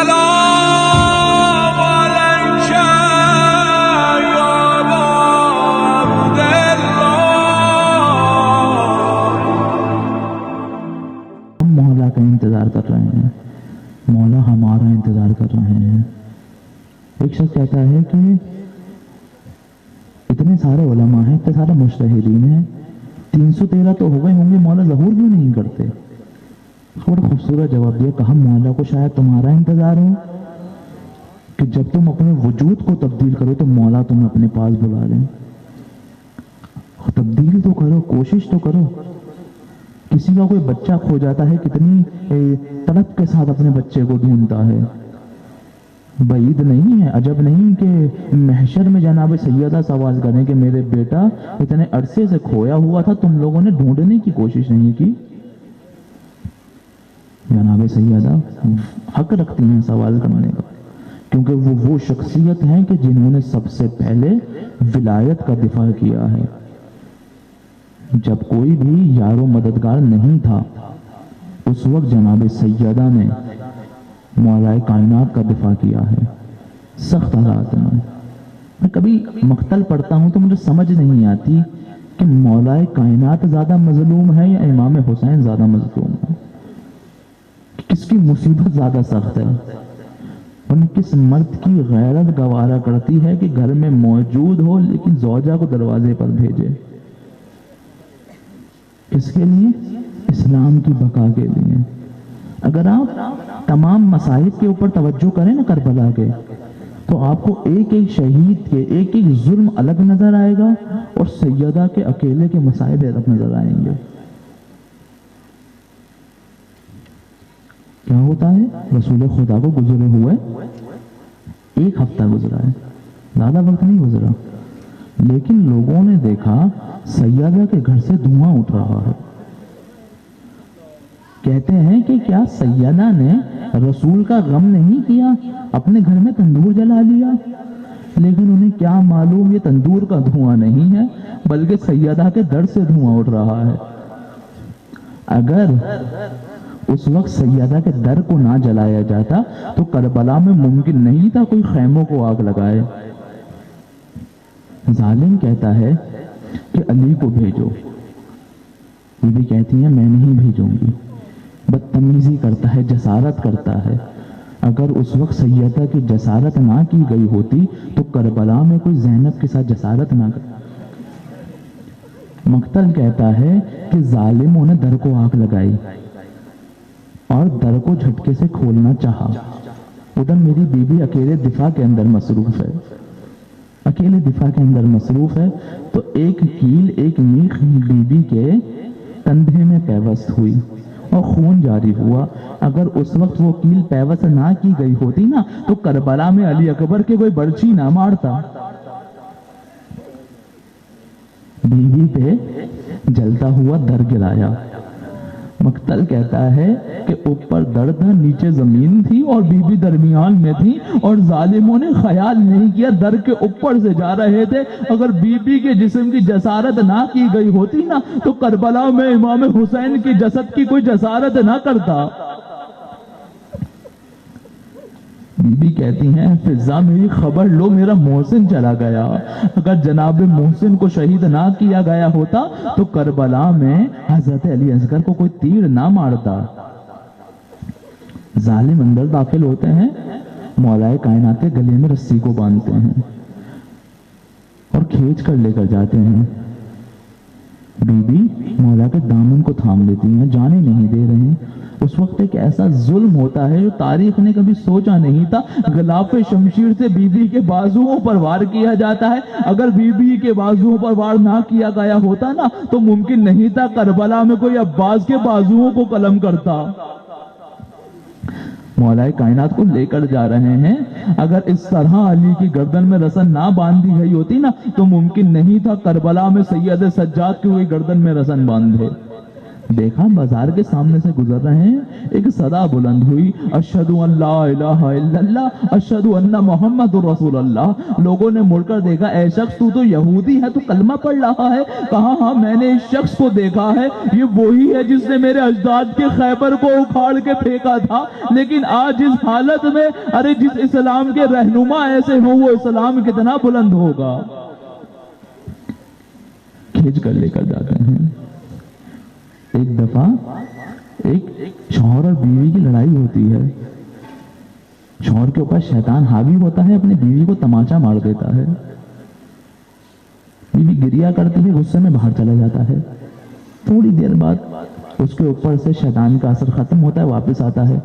سلام علیک یا ہم مولا کا انتظار کر رہے ہیں، مولا ہمارا انتظار کر رہے ہیں۔ ایک شخص کہتا ہے کہ اتنے سارے علماء ہیں، اتنے سارے مجتہدین ہیں، 313 تو ہو گئے ہوں گے، مولا ظہور کیوں نہیں کرتے؟ بڑا خوبصورت جواب دیا، کہا مولا کو شاید تمہارا انتظار ہو کہ جب تم اپنے وجود کو تبدیل کرو تو مولا تمہیں اپنے پاس بلا لیں۔ تبدیل تو کرو، کوشش تو کرو۔ کسی کا کوئی بچہ کھو جاتا ہے، کتنی تڑپ کے ساتھ اپنے بچے کو ڈھونڈتا ہے۔ بعید نہیں ہے، عجب نہیں کہ محشر میں جناب سیدہ سوال کریں کہ میرے بیٹا اتنے عرصے سے کھویا ہوا تھا، تم لوگوں نے ڈھونڈنے کی کوشش نہیں کی۔ جناب سیدہ حق رکھتی ہیں سوال کرنے کا، کیونکہ وہ شخصیت ہیں کہ جنہوں نے سب سے پہلے ولایت کا دفاع کیا ہے۔ جب کوئی بھی یار و مددگار نہیں تھا، اس وقت جناب سیدہ نے مولا کائنات کا دفاع کیا ہے سخت حالات میں۔ میں کبھی مقتل پڑھتا ہوں تو مجھے سمجھ نہیں آتی کہ مولا کائنات زیادہ مظلوم ہے یا امام حسین زیادہ مظلوم ہے، کس کی مصیبت زیادہ سخت ہے، اور کس مرد کی غیرت گوارا کرتی ہے کہ گھر میں موجود ہو لیکن زوجہ کو دروازے پر بھیجے۔ اس کے لیے اسلام کی بقا کے لیے۔ اگر آپ تمام مصائب کے اوپر توجہ کریں نا کربلا کے، تو آپ کو ایک ایک شہید کے ایک ایک ظلم الگ نظر آئے گا اور سیدہ کے اکیلے کے مصائب الگ نظر آئیں گے۔ کیا ہوتا ہے؟ رسول خدا کو گزرے ہوئے 1 ہفتہ گزرا ہے، زیادہ وقت نہیں گزرا، لیکن لوگوں نے دیکھا سیدہ کے گھر سے دھواں اٹھ رہا ہے۔ کہتے ہیں کہ کیا سیدہ نے رسول کا غم نہیں کیا، اپنے گھر میں تندور جلا لیا؟ لیکن انہیں کیا معلوم یہ تندور کا دھواں نہیں ہے بلکہ سیدہ کے در سے دھواں اٹھ رہا ہے۔ اگر اس وقت سیدہ کے در کو نہ جلایا جاتا تو کربلا میں ممکن نہیں تھا کوئی خیموں کو آگ لگائے۔ ظالم کہتا ہے کہ علی کو بھیجو، یہ بھی کہتی ہیں میں نہیں بھیجوں گی۔ بدتمیزی کرتا ہے، جسارت کرتا ہے۔ اگر اس وقت سیدہ کی جسارت نہ کی گئی ہوتی تو کربلا میں کوئی زینب کے ساتھ جسارت نہ کرتا۔ مقتل کہتا ہے کہ ظالموں نے در کو آگ لگائی اور در کو جھٹکے سے کھولنا چاہا۔ ادھر میری بیوی اکیلے دفاع کے اندر مصروف ہے، اکیلے دفاع کے اندر مصروف ہے، تو ایک کیل ایک میخ بیوی کے کندھے میں پیوست ہوئی اور خون جاری ہوا۔ اگر اس وقت وہ کیل پیوست نہ کی گئی ہوتی نا تو کربلا میں علی اکبر کے کوئی برچی نہ مارتا۔ بیوی پہ جلتا ہوا در گرایا۔ مقتل کہتا ہے کہ اوپر در تھا، نیچے زمین تھی اور بیوی درمیان میں تھی، اور ظالموں نے خیال نہیں کیا در کے اوپر سے جا رہے تھے۔ اگر بیوی کے جسم کی جسارت نہ کی گئی ہوتی نا تو کربلا میں امام حسین کی جسد کی کوئی جسارت نہ کرتا۔ بیوی کہتی ہیں فضا میری خبر لو، میرا محسن چلا گیا۔ اگر جناب محسن کو شہید نہ کیا گیا ہوتا تو کربلا میں حضرت علی اصغر کو کوئی تیر نہ مارتا۔ ظالم اندر داخل ہوتے ہیں، مولا کائنات کے گلے میں رسی کو باندھتے ہیں اور کھینچ کر لے کر جاتے ہیں۔ بیوی مولا کے دامن کو تھام لیتی ہیں، جانے نہیں دے رہے ہیں۔ اس وقت ایک ایسا ظلم ہوتا ہے جو تاریخ نے کبھی سوچا نہیں تھا۔ غلاف شمشیر سے بیوی کے بازوؤں پر وار کیا جاتا ہے۔ اگر بیوی کے بازوؤں پر وار نہ کیا گیا ہوتا نا تو ممکن نہیں تھا کربلا میں کوئی عباس کے بازوؤں کو قلم کرتا۔ مولا کائنات کو لے کر جا رہے ہیں، اگر اس طرح علی کی گردن میں رسن نہ باندھی گئی ہوتی نا تو ممکن نہیں تھا کربلا میں سید سجاد کی ہوئی گردن میں رسن باندھے۔ دیکھا بازار کے سامنے سے گزر رہے ہیں، ایک صدا بلند ہوئی، اشہدو ان لا الہ الا اللہ اشہدو ان محمد رسول اللہ۔ لوگوں نے مڑ کر دیکھا، اے شخص تو یہودی ہے، تو کلمہ پڑھ رہا ہے؟ کہا ہاں میں نے اس شخص کو دیکھا ہے، یہ وہی ہے جس نے میرے اجداد کے خیبر کو اکھاڑ کے پھینکا تھا، لیکن آج اس حالت میں ارے جس اسلام کے رہنما ایسے ہوں وہ اسلام کتنا بلند ہوگا۔ کھینچ کر لے کر جاتے ہیں۔ ایک دفعہ ایک شوہر اور بیوی کی لڑائی ہوتی ہے، شوہر کے اوپر شیطان حاوی ہوتا ہے، اپنی بیوی کو تماچا مار دیتا ہے، بیوی گریا کرتی ہے، غصے میں باہر چلا جاتا ہے۔ تھوڑی دیر بعد اس کے اوپر سے شیطان کا اثر ختم ہوتا ہے، واپس آتا ہے،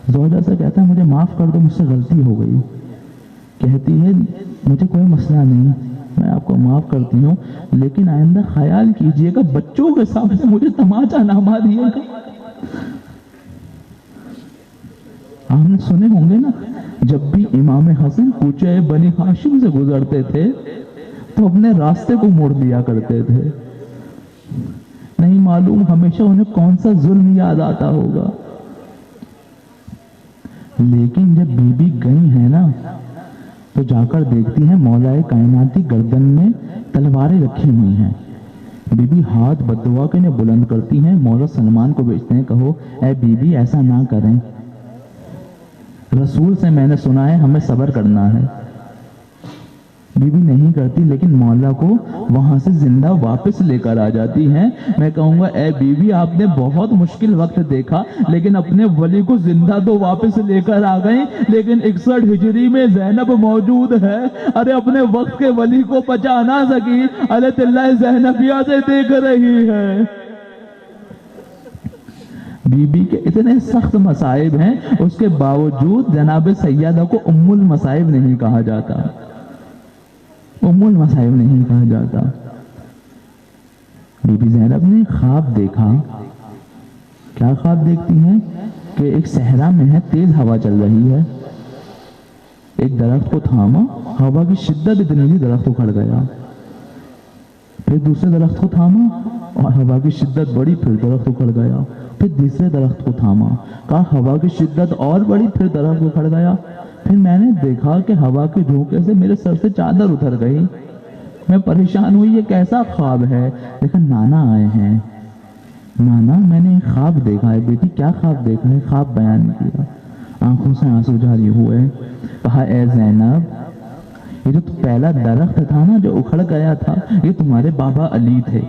زوجہ سے کہتا ہے مجھے معاف کر دو، مجھ سے غلطی ہو گئی۔ کہتی ہے مجھے کوئی مسئلہ نہیں، میں آپ کو معاف کرتی ہوں، لیکن آئندہ خیال کیجئے گا بچوں کے سامنے مجھے تماچا نہ ماریے گا۔ آپ نے سنے ہوں گے نا، جب بھی امام حسن کوچے بنی ہاشم سے گزرتے تھے تو اپنے راستے کو موڑ دیا کرتے تھے، نہیں معلوم ہمیشہ انہیں کون سا ظلم یاد آتا ہوگا۔ لیکن جب بی بی گئی ہے نا تو جا کر دیکھتی ہیں مولا کائنات کی گردن میں تلواریں رکھی ہوئی ہیں۔ بی بی ہاتھ بددعا کے بلند کرتی ہیں، مولا سلمان کو بھیجتے ہیں، کہو اے بی بی ایسا نہ کریں، رسول سے میں نے سنا ہے ہمیں صبر کرنا ہے۔ بی بی نہیں کرتی، لیکن مولا کو وہاں سے زندہ واپس لے کر آ جاتی ہیں۔ میں کہوں گا اے بی بی آپ نے بہت مشکل وقت دیکھا، لیکن اپنے ولی کو زندہ تو واپس لے کر آ گئی، لیکن 61 ہجری میں زینب موجود ہے، ارے اپنے وقت کے ولی کو بچا نہ سکی، ارے تلہ زینبیہ سے دیکھ رہی ہے۔ بی بی کے اتنے سخت مصائب ہیں، اس کے باوجود جناب سیدہ کو ام المصائب نہیں کہا جاتا، ام المصائب نہیں کہا جاتا۔ بی بی زینب نے خواب دیکھا، کیا خواب دیکھتی ہیں کہ ایک صحرا میں ہے، تیز ہوا چل رہی ہے، ایک درخت کو تھاما، ہوا کی شدت اتنی تھی درخت اکھڑ گیا، پھر دوسرے درخت کو تھاما اور ہوا کی شدت بڑی، پھر درخت اکھڑ گیا، پھر تیسرے درخت کو تھاما، کہا ہوا کی شدت اور بڑی، پھر درخت اکھڑ گیا۔ پھر میں نے دیکھا کہ ہوا کے جھونکے سے میرے سر سے چادر اتر گئی، میں پریشان ہوئی، یہ کیسا خواب ہے؟ لیکن نانا آئے ہیں، نانا میں نے ایک خواب دیکھا ہے۔ بیٹی کیا خواب دیکھا ہے؟ خواب بیان کیا، آنکھوں سے آنسو جاری ہوئے، کہا اے زینب یہ جو پہلا درخت تھا نا جو اکھڑ گیا تھا، یہ تمہارے بابا علی تھے،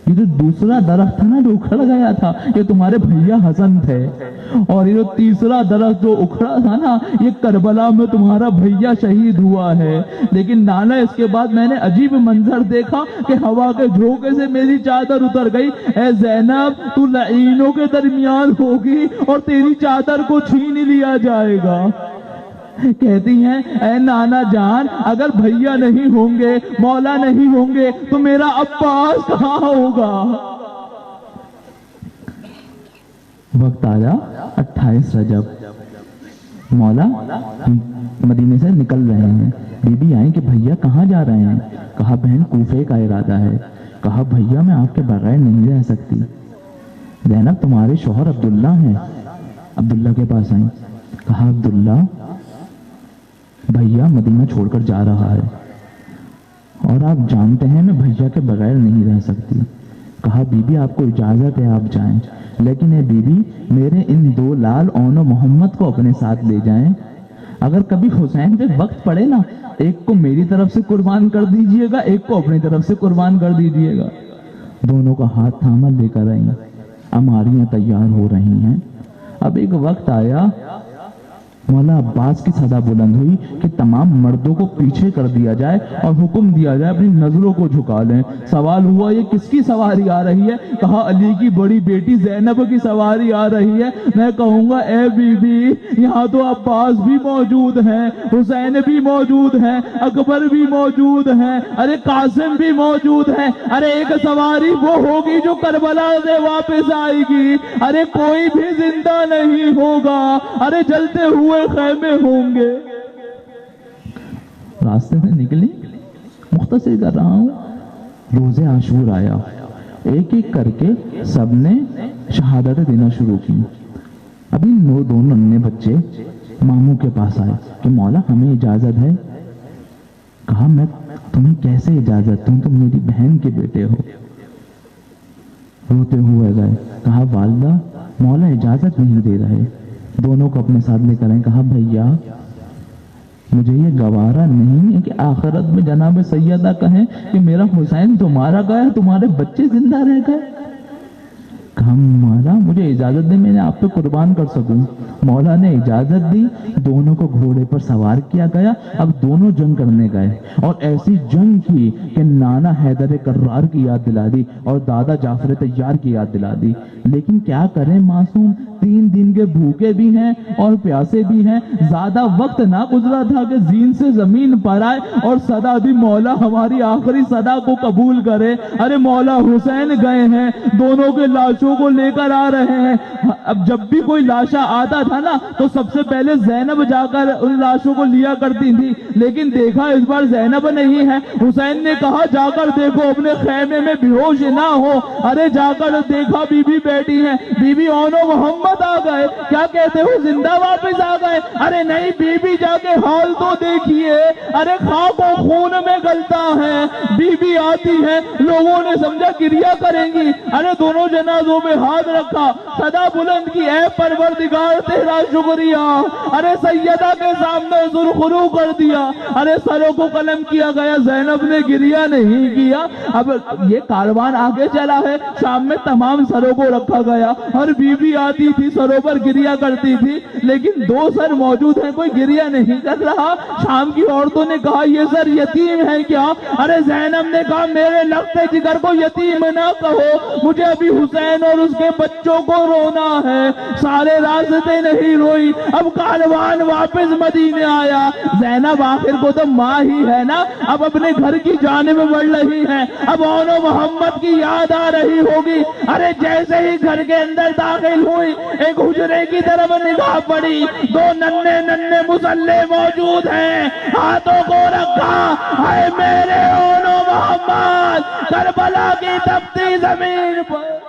یہ جو دوسرا درخت تھا نا جو اکھڑ گیا تھا یہ تمہارے بھیا حسن تھے، اور یہ جو تیسرا درخت جو اکھڑا تھا نا یہ کربلا میں تمہارا بھیا شہید ہوا ہے۔ لیکن نانا اس کے بعد میں نے عجیب منظر دیکھا کہ ہوا کے جھونکے سے میری چادر اتر گئی، اے زینب تو لعینوں کے درمیان ہوگی اور تیری چادر کو چھین لیا جائے گا۔ کہتی ہیں اے نانا جان اگر بھیا نہیں ہوں گے، مولا نہیں ہوں گے تو میرا عباس کہاں ہوگا؟ وقت آیا 28 رجب، مولا مدینے سے نکل رہے ہیں، بی بی آئیں کہ بھیا کہاں جا رہے ہیں؟ کہا بہن کوفے کا ارادہ ہے۔ کہا بھیا میں آپ کے بغیر نہیں رہ سکتی۔ زینب تمہارے شوہر عبداللہ ہیں، عبداللہ کے پاس آئیں، کہا عبداللہ بھیا مدینہ چھوڑ کر جا رہا ہے اور آپ جانتے ہیں میں بھیا کے بغیر نہیں رہ سکتی۔ کہا بی بی آپ کو اجازت ہے آپ جائیں، لیکن اے بی بی میرے ان دو لال اون و محمد کو اپنے ساتھ لے جائیں، اگر کبھی حسین پہ وقت پڑے نا ایک کو میری طرف سے قربان کر دیجئے گا، ایک کو اپنی طرف سے قربان کر دیجئے گا۔ دونوں کا ہاتھ تھاما لے کر آئیں، اماریاں تیار ہو رہی ہیں۔ اب ایک وقت آیا مولا عباس کی صدا بلند ہوئی کہ تمام مردوں کو پیچھے کر دیا جائے اور حکم دیا جائے اپنی نظروں کو جھکا لیں۔ سوال ہوا یہ کس کی سواری آ رہی ہے؟ کہا علی کی بڑی بیٹی زینب کی سواری آ رہی ہے۔ میں کہوں گا اے بی بی یہاں تو عباس بھی موجود ہیں، حسین بھی موجود ہیں، اکبر بھی موجود ہیں، ارے قاسم بھی موجود ہیں، ارے ایک سواری وہ ہوگی جو کربلا سے واپس آئے گی، ارے کوئی بھی زندہ نہیں ہوگا، ارے جلتے ہوئے خیمے ہوں گے۔ راستے میں نکلی، مختصر کر رہا ہوں، روز عاشور آیا، ایک ایک کر کے سب نے شہادتیں دینا شروع کی۔ ابھی دو ننھے بچے ماموں کے پاس آئے کہ مولا ہمیں اجازت ہے۔ کہا میں تمہیں کیسے اجازت دوں، تم میری بہن کے بیٹے ہو۔ روتے ہوئے گئے، کہا والدہ مولا اجازت نہیں دے رہے۔ دونوں کو اپنے ساتھ لے کر آئے، کہا بھیا مجھے یہ گوارا نہیں ہے کہ آخرت میں جناب سیدہ کہیں کہ میرا حسین تمہارا گیا، تمہارے بچے زندہ رہ گئے۔ کہا مولا مجھے اجازت دے، میں نے آپ پہ قربان کر سکوں۔ مولا نے اجازت دی، دونوں کو گھوڑے پر سوار کیا گیا۔ اب دونوں جنگ کرنے گئے اور ایسی جنگ کی کہ نانا حیدر کرار کی یاد دلا دی اور دادا جعفر طیار کی یاد دلا دی۔ لیکن کیا کریں معصوم، 3 دن کے بھوکے بھی ہیں اور پیاسے بھی ہیں۔ زیادہ وقت نہ گزرا تھا کہ زین سے زمین پر آئے اور صدا دی مولا ہماری آخری صدا کو قبول کرے۔ ارے مولا حسین گئے ہیں، دونوں کے لاشوں کو لے کر آ رہے ہیں۔ اب جب بھی کوئی لاشا آتا تھا نا تو سب سے پہلے زینب جا کر ان لاشوں کو لیا کرتی تھی، لیکن دیکھا اس بار زینب نہیں ہے۔ حسین نے کہا جا کر دیکھو اپنے خیمے میں بے ہوش نہ ہو۔ ارے جا کر دیکھا بی بی بیٹی ہے، بی بی اونو محمد آ گئے۔ کیا کہتے ہو زندہ واپس آ گئے؟ ارے نہیں بی بی جا کے حال تو دیکھیے، ارے خاک و خون میں گلتا ہے۔ بی بی آتی ہے، لوگوں نے سمجھا گریا کریں گی، ارے دونوں جنازوں میں ہاتھ رکھا، صدا بلند کی اے پروردگار تیرا شکریہ۔ ارے سیدہ کے سامنے سرخرو کر دیا، ارے سروں کو قلم کیا گیا، زینب نے گریا نہیں کیا۔ اب یہ کاروان آگے چلا ہے، شام میں تمام سروں کو رکھا گیا، ہر بی بی آتی تھی سروں پر گریا کرتی تھی، لیکن 2 سر موجود ہیں، کوئی گریا نہیں کر رہا۔ شام کی عورتوں نے کہا یہ سر یتیم ہے کیا؟ ارے زینب نے کہا میرے لگتے جگر کو یتیم نہ کہو، مجھے ابھی حسین اور اس کے بچوں کو رونا ہے۔ سارے راستے نہیں روئی، اب کاروان واپس مدینے آیا۔ زینب آخر کو تو ماں ہی ہے نا، اب اپنے گھر کی جانب بڑھ رہی ہے، اب اونو محمد کی یاد آ رہی ہوگی۔ ارے جیسے ہی گھر کے اندر داخل ہوئی، ایک حجرے کی طرف نگاہ پڑی، 2 ننھے ننھے مسلح موجود ہیں، ہاتھوں کو رکھا، اے میرے اونو محمد، کربلا کی تپتی زمین پر